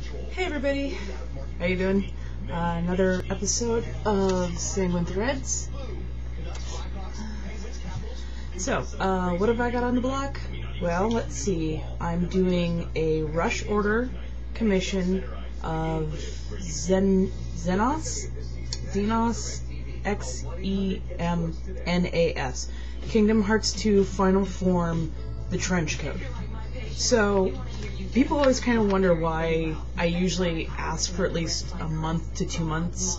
Hey everybody, how you doing? Another episode of Sanguine Threads. So, what have I got on the block? Well, let's see. I'm doing a rush order commission of Xemnas, Xemnas, Kingdom Hearts 2 Final Form, the trench coat. So, people always kind of wonder why I usually ask for at least a month to 2 months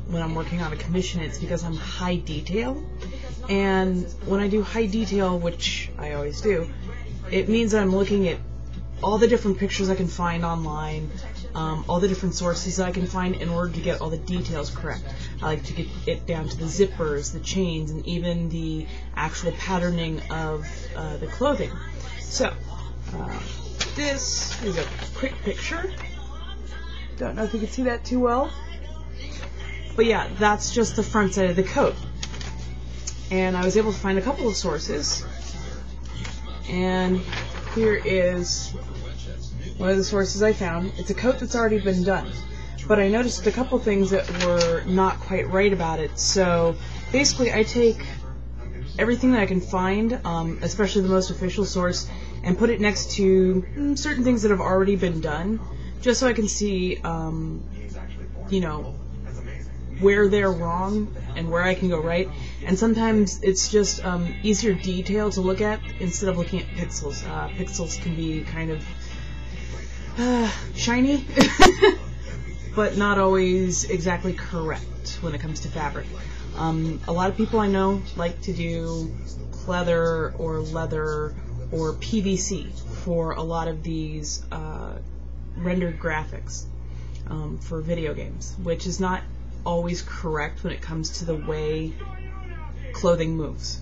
when I'm working on a commission. It's because I'm high detail, and when I do high detail, which I always do, it means I'm looking at all the different pictures I can find online, all the different sources I can find in order to get all the details correct. I like to get it down to the zippers, the chains, and even the actual patterning of the clothing. So, this is a quick picture. Don't know if you can see that too well. But yeah, that's just the front side of the coat. And I was able to find a couple of sources. And here is one of the sources I found. It's a coat that's already been done. But I noticed a couple things that were not quite right about it. So basically I take everything that I can find, especially the most official source, and put it next to certain things that have already been done, just so I can see, you know, where they're wrong and where I can go right. And sometimes it's just easier detail to look at instead of looking at pixels. Pixels can be kind of shiny, but not always exactly correct when it comes to fabric. A lot of people I know like to do pleather or leather or PVC for a lot of these rendered graphics for video games, which is not always correct when it comes to the way clothing moves,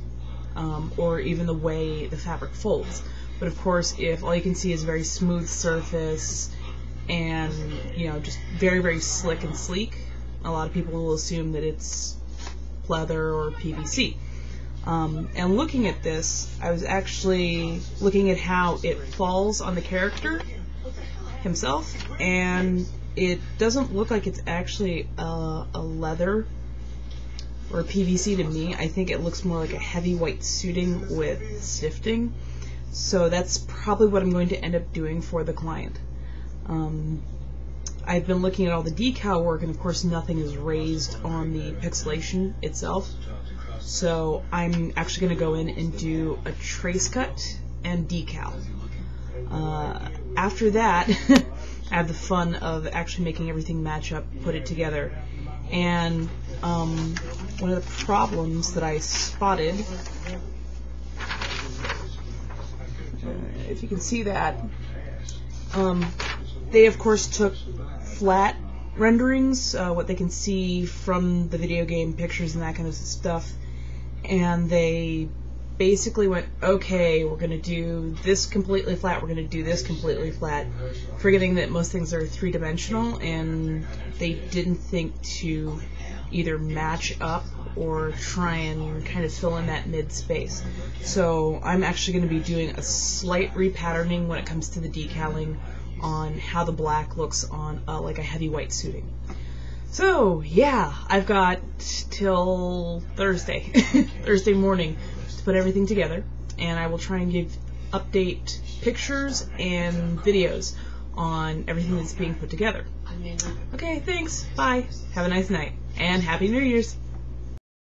or even the way the fabric folds. But of course, if all you can see is a very smooth surface and, you know, just very, very slick and sleek, a lot of people will assume that it's pleather or PVC. And looking at this, I was actually looking at how it falls on the character himself, and it doesn't look like it's actually a leather or a PVC to me. I think it looks more like a heavy white suiting with sifting. So that's probably what I'm going to end up doing for the client. I've been looking at all the decal work, and of course nothing is raised on the pixelation itself. So I'm actually going to go in and do a trace cut and decal. After that, I have the fun of actually making everything match up, put it together. And one of the problems that I spotted, if you can see that, they of course took flat renderings, what they can see from the video game pictures and that kind of stuff, and they basically went, okay, we're going to do this completely flat, we're going to do this completely flat, forgetting that most things are three-dimensional, and they didn't think to either match up or try and kind of fill in that mid-space. So I'm actually going to be doing a slight repatterning when it comes to the decaling on how the black looks on like a heavy white suiting. So yeah, I've got till Thursday, Thursday morning, to put everything together, and I will try and give update pictures and videos on everything that's being put together. Okay, thanks, bye, have a nice night, and Happy New Year's!